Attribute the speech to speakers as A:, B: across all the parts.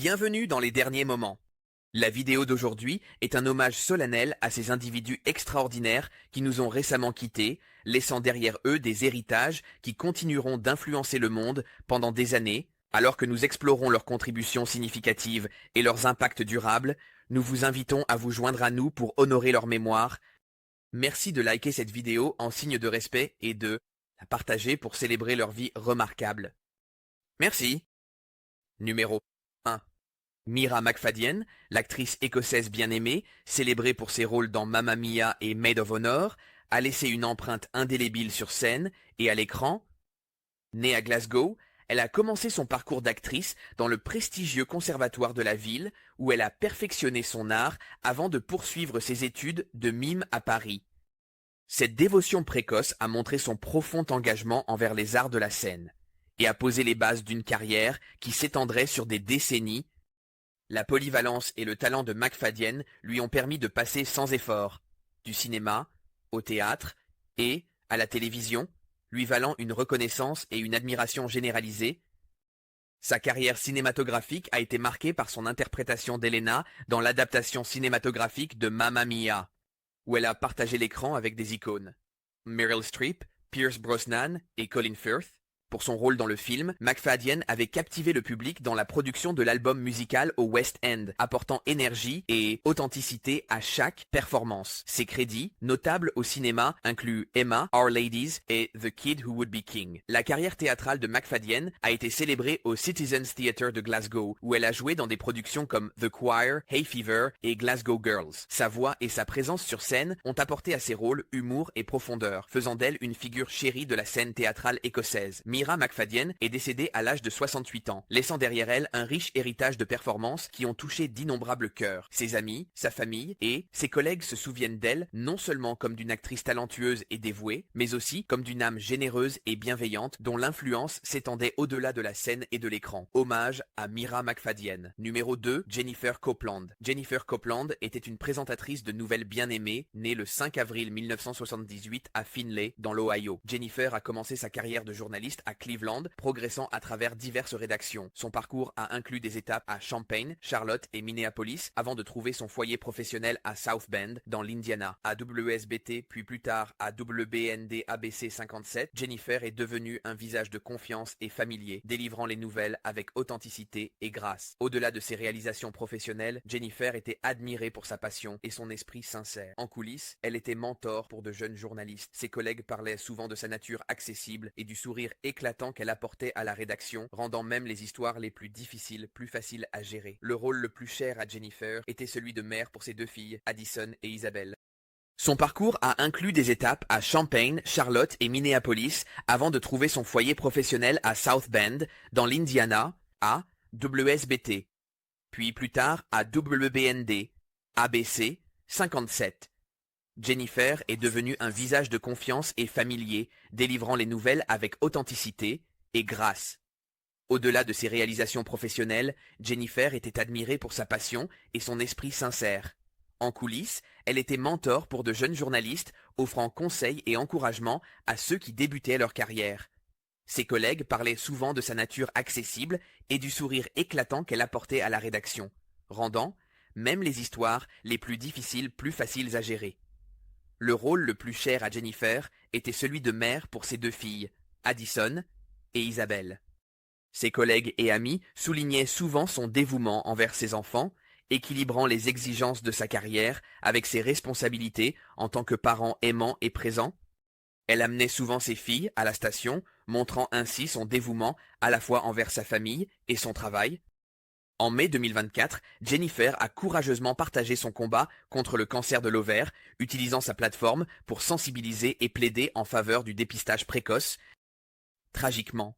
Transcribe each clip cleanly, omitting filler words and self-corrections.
A: Bienvenue dans les derniers moments. La vidéo d'aujourd'hui est un hommage solennel à ces individus extraordinaires qui nous ont récemment quittés, laissant derrière eux des héritages qui continueront d'influencer le monde pendant des années. Alors que nous explorons leurs contributions significatives et leurs impacts durables, nous vous invitons à vous joindre à nous pour honorer leur mémoire. Merci de liker cette vidéo en signe de respect et de la partager pour célébrer leur vie remarquable. Merci. Numéro 1. Mira McFadyen, l'actrice écossaise bien aimée, célébrée pour ses rôles dans Mamma Mia et Maid of Honor, a laissé une empreinte indélébile sur scène et à l'écran. Née à Glasgow, elle a commencé son parcours d'actrice dans le prestigieux conservatoire de la ville, où elle a perfectionné son art avant de poursuivre ses études de mime à Paris. Cette dévotion précoce a montré son profond engagement envers les arts de la scène, et a posé les bases d'une carrière qui s'étendrait sur des décennies. La polyvalence et le talent de McFadyen lui ont permis de passer sans effort, du cinéma, au théâtre et à la télévision, lui valant une reconnaissance et une admiration généralisée. Sa carrière cinématographique a été marquée par son interprétation d'Elena dans l'adaptation cinématographique de Mamma Mia, où elle a partagé l'écran avec des icônes. Meryl Streep, Pierce Brosnan et Colin Firth. Pour son rôle dans le film, McFadyen avait captivé le public dans la production de l'album musical au West End, apportant énergie et authenticité à chaque performance. Ses crédits, notables au cinéma, incluent Emma, Our Ladies et The Kid Who Would Be King. La carrière théâtrale de McFadyen a été célébrée au Citizens Theatre de Glasgow, où elle a joué dans des productions comme The Choir, Hay Fever et Glasgow Girls. Sa voix et sa présence sur scène ont apporté à ses rôles humour et profondeur, faisant d'elle une figure chérie de la scène théâtrale écossaise. Mira McFadyen est décédée à l'âge de 68 ans, laissant derrière elle un riche héritage de performances qui ont touché d'innombrables cœurs. Ses amis, sa famille et ses collègues se souviennent d'elle non seulement comme d'une actrice talentueuse et dévouée, mais aussi comme d'une âme généreuse et bienveillante dont l'influence s'étendait au-delà de la scène et de l'écran. Hommage à Mira McFadyen. Numéro 2, Jennifer Copeland. Jennifer Copeland était une présentatrice de nouvelles bien-aimées, née le 5 avril 1978 à Findlay, dans l'Ohio. Jennifer a commencé sa carrière de journaliste à Cleveland, progressant à travers diverses rédactions. Son parcours a inclus des étapes à Champaign, Charlotte et Minneapolis, avant de trouver son foyer professionnel à South Bend, dans l'Indiana. À WSBT, puis plus tard à WBND ABC 57, Jennifer est devenue un visage de confiance et familier, délivrant les nouvelles avec authenticité et grâce. Au-delà de ses réalisations professionnelles, Jennifer était admirée pour sa passion et son esprit sincère. En coulisses, elle était mentor pour de jeunes journalistes. Ses collègues parlaient souvent de sa nature accessible et du sourire éclatant qu'elle apportait à la rédaction, rendant même les histoires les plus difficiles plus faciles à gérer. Le rôle le plus cher à Jennifer était celui de mère pour ses deux filles, Addison et Isabelle. Son parcours a inclus des étapes à Champaign, Charlotte et Minneapolis avant de trouver son foyer professionnel à South Bend, dans l'Indiana, à WSBT, puis plus tard à WBND, ABC 57. Jennifer est devenue un visage de confiance et familier, délivrant les nouvelles avec authenticité et grâce. Au-delà de ses réalisations professionnelles, Jennifer était admirée pour sa passion et son esprit sincère. En coulisses, elle était mentor pour de jeunes journalistes, offrant conseils et encouragements à ceux qui débutaient leur carrière. Ses collègues parlaient souvent de sa nature accessible et du sourire éclatant qu'elle apportait à la rédaction, rendant même les histoires les plus difficiles plus faciles à gérer. Le rôle le plus cher à Jennifer était celui de mère pour ses deux filles, Addison et Isabelle. Ses collègues et amis soulignaient souvent son dévouement envers ses enfants, équilibrant les exigences de sa carrière avec ses responsabilités en tant que parent aimant et présent. Elle amenait souvent ses filles à la station, montrant ainsi son dévouement à la fois envers sa famille et son travail. En mai 2024, Jennifer a courageusement partagé son combat contre le cancer de l'ovaire, utilisant sa plateforme pour sensibiliser et plaider en faveur du dépistage précoce. Tragiquement,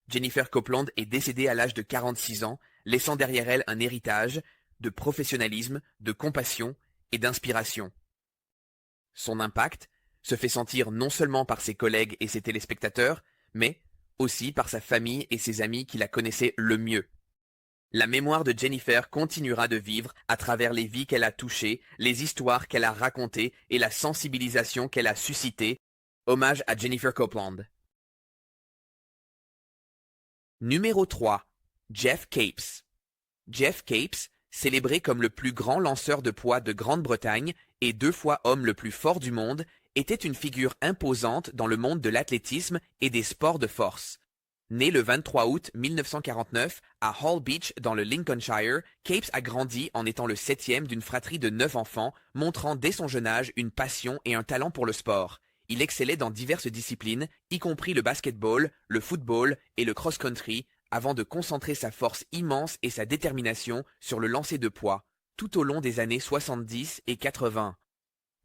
A: Jennifer Copeland est décédée à l'âge de 46 ans, laissant derrière elle un héritage de professionnalisme, de compassion et d'inspiration. Son impact se fait sentir non seulement par ses collègues et ses téléspectateurs, mais aussi par sa famille et ses amis qui la connaissaient le mieux. La mémoire de Jennifer continuera de vivre à travers les vies qu'elle a touchées, les histoires qu'elle a racontées et la sensibilisation qu'elle a suscitée. Hommage à Jennifer Copeland. Numéro 3. Jeff Capes. Jeff Capes, célébré comme le plus grand lanceur de poids de Grande-Bretagne et 2 fois homme le plus fort du monde, était une figure imposante dans le monde de l'athlétisme et des sports de force. Né le 23 août 1949 à Hall Beach dans le Lincolnshire, Capes a grandi en étant le 7e d'une fratrie de 9 enfants, montrant dès son jeune âge une passion et un talent pour le sport. Il excellait dans diverses disciplines, y compris le basketball, le football et le cross-country, avant de concentrer sa force immense et sa détermination sur le lancer de poids, tout au long des années 70 et 80.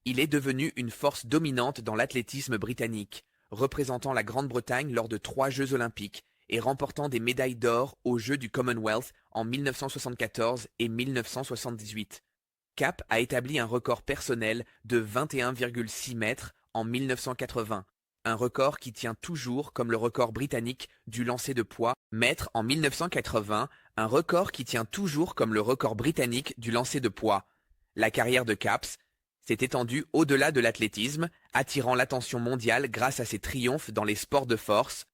A: Il est devenu une force dominante dans l'athlétisme britannique, représentant la Grande-Bretagne lors de 3 Jeux olympiques et remportant des médailles d'or aux Jeux du Commonwealth en 1974 et 1978. Cap a établi un record personnel de 21,6 mètres en 1980, un record qui tient toujours comme le record britannique du lancer de poids, mètres en 1980, un record qui tient toujours comme le record britannique du lancer de poids. La carrière de Capes s'est étendue au-delà de l'athlétisme, attirant l'attention mondiale grâce à ses triomphes dans les sports de force.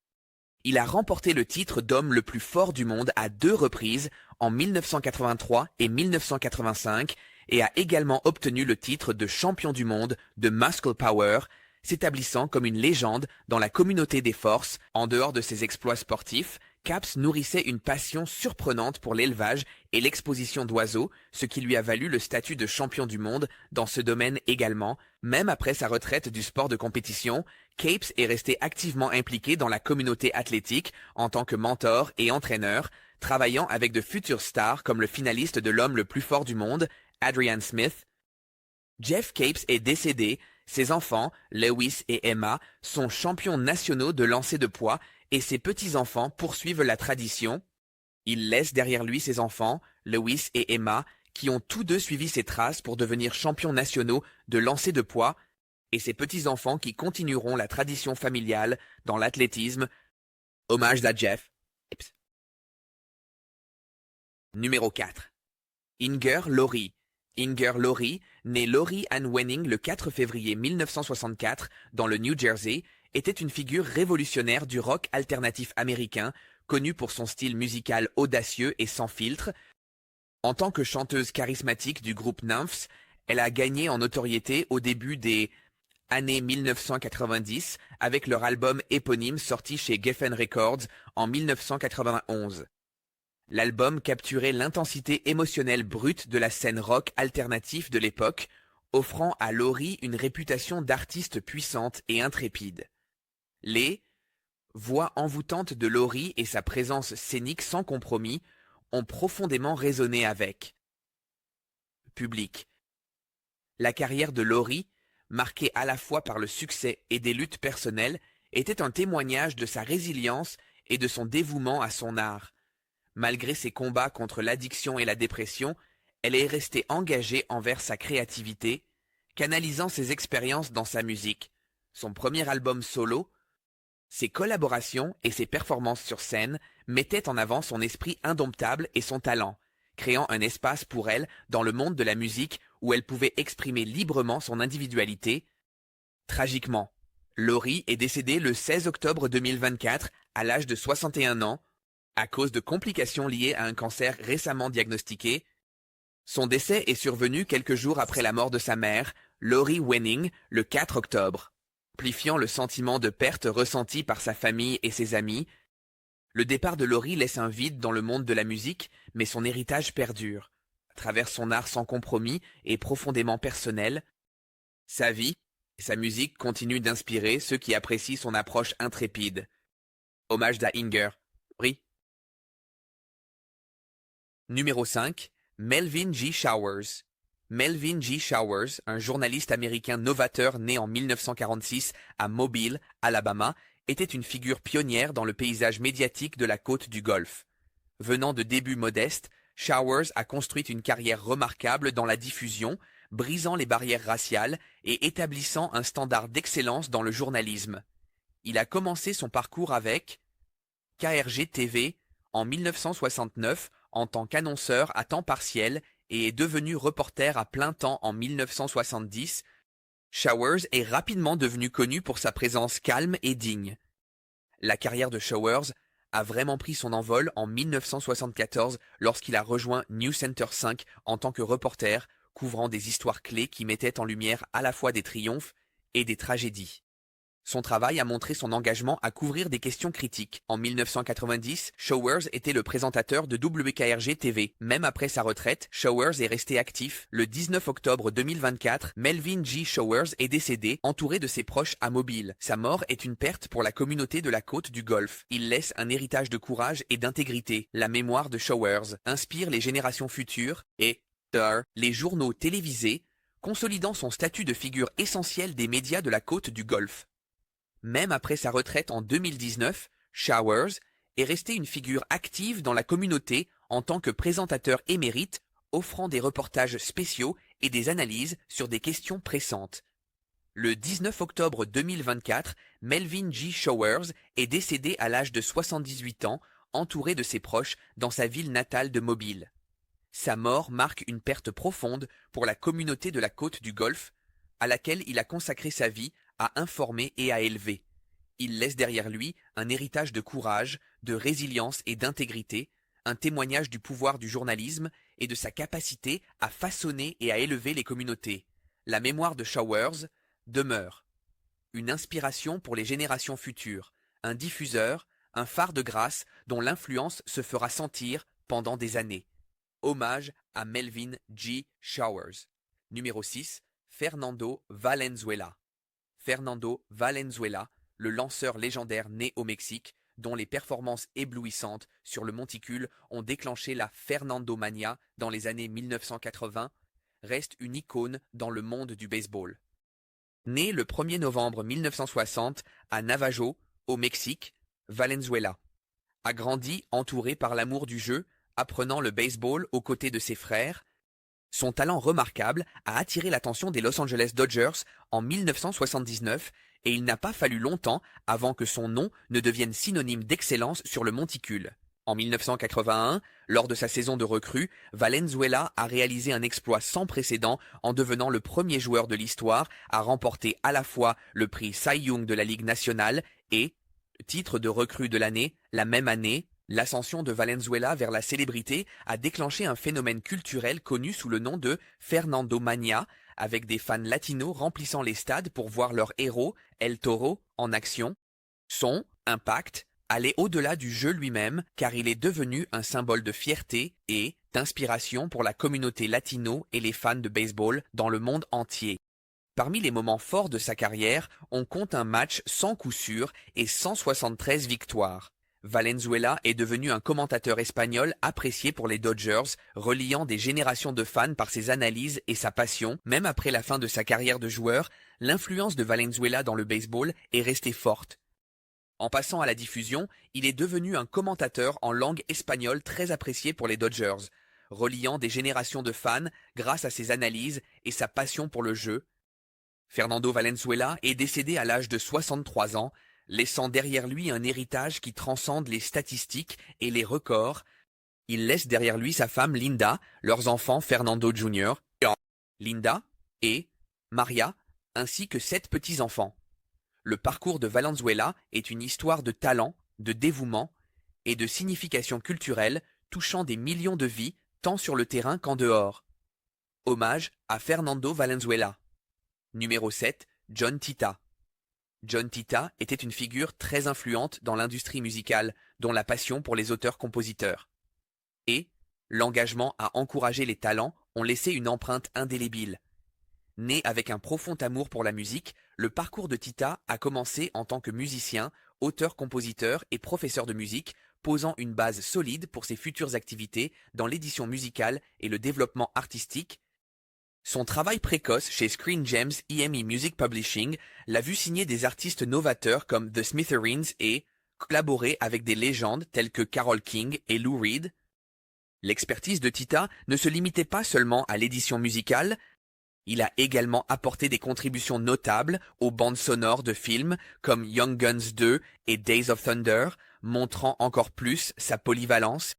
A: Il a remporté le titre d'homme le plus fort du monde à 2 reprises, en 1983 et 1985, et a également obtenu le titre de champion du monde de Muscle Power, s'établissant comme une légende dans la communauté des forces. En dehors de ses exploits sportifs, Capes nourrissait une passion surprenante pour l'élevage et l'exposition d'oiseaux, ce qui lui a valu le statut de champion du monde dans ce domaine également. Même après sa retraite du sport de compétition, Capes est resté activement impliqué dans la communauté athlétique en tant que mentor et entraîneur, travaillant avec de futures stars comme le finaliste de l'homme le plus fort du monde, Adrian Smith. Jeff Capes est décédé. Ses enfants, Lewis et Emma, sont champions nationaux de lancer de poids et ses petits-enfants poursuivent la tradition. Il laisse derrière lui ses enfants, Lewis et Emma, qui ont tous deux suivi ses traces pour devenir champions nationaux de lancer de poids, et ses petits-enfants qui continueront la tradition familiale dans l'athlétisme. Hommage à Jeff. Numéro 4. Inger Laurie. Inger Laurie, née Laurie Ann Wenning le 4 février 1964 dans le New Jersey, était une figure révolutionnaire du rock alternatif américain, connue pour son style musical audacieux et sans filtre. En tant que chanteuse charismatique du groupe Nymphs, elle a gagné en notoriété au début des années 1990 avec leur album éponyme sorti chez Geffen Records en 1991. L'album capturait l'intensité émotionnelle brute de la scène rock alternatif de l'époque, offrant à Laurie une réputation d'artiste puissante et intrépide. Les voix envoûtantes de Laurie et sa présence scénique sans compromis ont profondément résonné avec public. La carrière de Laurie, marquée à la fois par le succès et des luttes personnelles, était un témoignage de sa résilience et de son dévouement à son art. Malgré ses combats contre l'addiction et la dépression, elle est restée engagée envers sa créativité, canalisant ses expériences dans sa musique, son premier album solo. Ses collaborations et ses performances sur scène mettaient en avant son esprit indomptable et son talent, créant un espace pour elle dans le monde de la musique où elle pouvait exprimer librement son individualité. Tragiquement, Laurie est décédée le 16 octobre 2024 à l'âge de 61 ans, à cause de complications liées à un cancer récemment diagnostiqué. Son décès est survenu quelques jours après la mort de sa mère, Laurie Wenning, le 4 octobre. Amplifiant le sentiment de perte ressenti par sa famille et ses amis, le départ de Laurie laisse un vide dans le monde de la musique, mais son héritage perdure. À travers son art sans compromis et profondément personnel, sa vie et sa musique continuent d'inspirer ceux qui apprécient son approche intrépide. Hommage à Inger. Oui. Numéro 5. Melvin G. Showers. Melvin G. Showers, un journaliste américain novateur né en 1946 à Mobile, Alabama, était une figure pionnière dans le paysage médiatique de la côte du Golfe. Venant de débuts modestes, Showers a construit une carrière remarquable dans la diffusion, brisant les barrières raciales et établissant un standard d'excellence dans le journalisme. Il a commencé son parcours avec KRG TV en 1969 en tant qu'annonceur à temps partiel et est devenu reporter à plein temps en 1970. Showers est rapidement devenu connu pour sa présence calme et digne. La carrière de Showers a vraiment pris son envol en 1974 lorsqu'il a rejoint New Center 5 en tant que reporter, couvrant des histoires clés qui mettaient en lumière à la fois des triomphes et des tragédies. Son travail a montré son engagement à couvrir des questions critiques. En 1990, Showers était le présentateur de WKRG TV. Même après sa retraite, Showers est resté actif. Le 19 octobre 2024, Melvin G. Showers est décédé, entouré de ses proches à Mobile. Sa mort est une perte pour la communauté de la côte du Golfe. Il laisse un héritage de courage et d'intégrité. La mémoire de Showers inspire les générations futures et, les journaux télévisés, consolidant son statut de figure essentielle des médias de la côte du Golfe. Même après sa retraite en 2019, Showers est resté une figure active dans la communauté en tant que présentateur émérite, offrant des reportages spéciaux et des analyses sur des questions pressantes. Le 19 octobre 2024, Melvin G. Showers est décédé à l'âge de 78 ans, entouré de ses proches dans sa ville natale de Mobile. Sa mort marque une perte profonde pour la communauté de la côte du Golfe, à laquelle il a consacré sa vie à informer et à élever. Il laisse derrière lui un héritage de courage, de résilience et d'intégrité, un témoignage du pouvoir du journalisme et de sa capacité à façonner et à élever les communautés. La mémoire de Showers demeure. Une inspiration pour les générations futures, un diffuseur, un phare de grâce dont l'influence se fera sentir pendant des années. Hommage à Melvin G. Showers. Numéro 6, Fernando Valenzuela. Fernando Valenzuela, le lanceur légendaire né au Mexique, dont les performances éblouissantes sur le monticule ont déclenché la Fernandomania dans les années 1980, reste une icône dans le monde du baseball. Né le 1er novembre 1960 à Navajo, au Mexique, Valenzuela a grandi entouré par l'amour du jeu, apprenant le baseball aux côtés de ses frères. Son talent remarquable a attiré l'attention des Los Angeles Dodgers en 1979 et il n'a pas fallu longtemps avant que son nom ne devienne synonyme d'excellence sur le monticule. En 1981, lors de sa saison de recrue, Valenzuela a réalisé un exploit sans précédent en devenant le premier joueur de l'histoire à remporter à la fois le prix Cy Young de la Ligue nationale et le titre de recrue de l'année la même année. L'ascension de Valenzuela vers la célébrité a déclenché un phénomène culturel connu sous le nom de Fernandomania, avec des fans latinos remplissant les stades pour voir leur héros, El Toro, en action. Son impact allait au-delà du jeu lui-même, car il est devenu un symbole de fierté et d'inspiration pour la communauté latino et les fans de baseball dans le monde entier. Parmi les moments forts de sa carrière, on compte un match sans coup sûr et 173 victoires. Valenzuela est devenu un commentateur espagnol apprécié pour les Dodgers, reliant des générations de fans par ses analyses et sa passion. Même après la fin de sa carrière de joueur, l'influence de Valenzuela dans le baseball est restée forte. En passant à la diffusion, il est devenu un commentateur en langue espagnole très apprécié pour les Dodgers, reliant des générations de fans grâce à ses analyses et sa passion pour le jeu. Fernando Valenzuela est décédé à l'âge de 63 ans, laissant derrière lui un héritage qui transcende les statistiques et les records. Il laisse derrière lui sa femme Linda, leurs enfants Fernando Jr., Linda et Maria, ainsi que 7 petits-enfants. Le parcours de Valenzuela est une histoire de talent, de dévouement et de signification culturelle touchant des millions de vies tant sur le terrain qu'en dehors. Hommage à Fernando Valenzuela. Numéro 7, John Tita. John Tita était une figure très influente dans l'industrie musicale, dont la passion pour les auteurs-compositeurs. Et l'engagement à encourager les talents ont laissé une empreinte indélébile. Né avec un profond amour pour la musique, le parcours de Tita a commencé en tant que musicien, auteur-compositeur et professeur de musique, posant une base solide pour ses futures activités dans l'édition musicale et le développement artistique. Son travail précoce chez Screen Gems EMI Music Publishing l'a vu signer des artistes novateurs comme The Smithereens et collaborer avec des légendes telles que Carole King et Lou Reed. L'expertise de Tita ne se limitait pas seulement à l'édition musicale, il a également apporté des contributions notables aux bandes sonores de films comme Young Guns 2 et Days of Thunder, montrant encore plus sa polyvalence.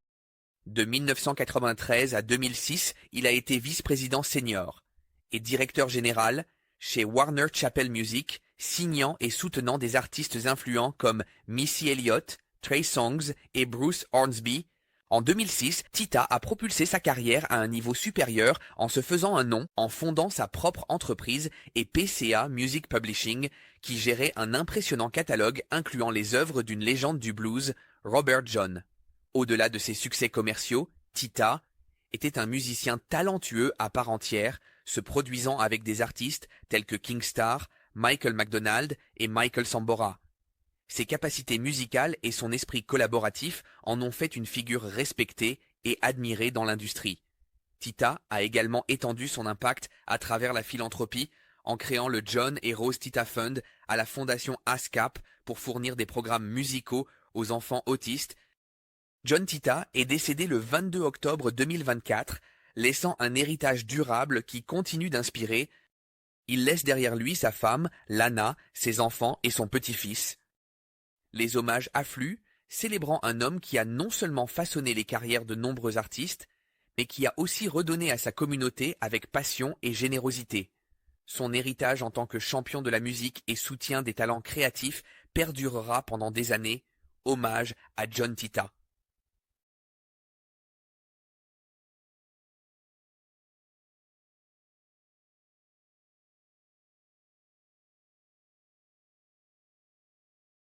A: De 1993 à 2006, il a été vice-président senior et directeur général chez Warner Chappell Music, signant et soutenant des artistes influents comme Missy Elliott, Trey Songz et Bruce Hornsby. En 2006, Tita a propulsé sa carrière à un niveau supérieur en se faisant un nom en fondant sa propre entreprise et PCA Music Publishing, qui gérait un impressionnant catalogue incluant les œuvres d'une légende du blues, Robert John. Au-delà de ses succès commerciaux, Tita était un musicien talentueux à part entière, se produisant avec des artistes tels que King Starr, Michael McDonald et Michael Sambora. Ses capacités musicales et son esprit collaboratif en ont fait une figure respectée et admirée dans l'industrie. Tita a également étendu son impact à travers la philanthropie en créant le John et Rose Tita Fund à la fondation ASCAP pour fournir des programmes musicaux aux enfants autistes. John Tita est décédé le 22 octobre 2024, laissant un héritage durable qui continue d'inspirer. Il laisse derrière lui sa femme, Lana, ses enfants et son petit-fils. Les hommages affluent, célébrant un homme qui a non seulement façonné les carrières de nombreux artistes, mais qui a aussi redonné à sa communauté avec passion et générosité. Son héritage en tant que champion de la musique et soutien des talents créatifs perdurera pendant des années. Hommage à John Tita.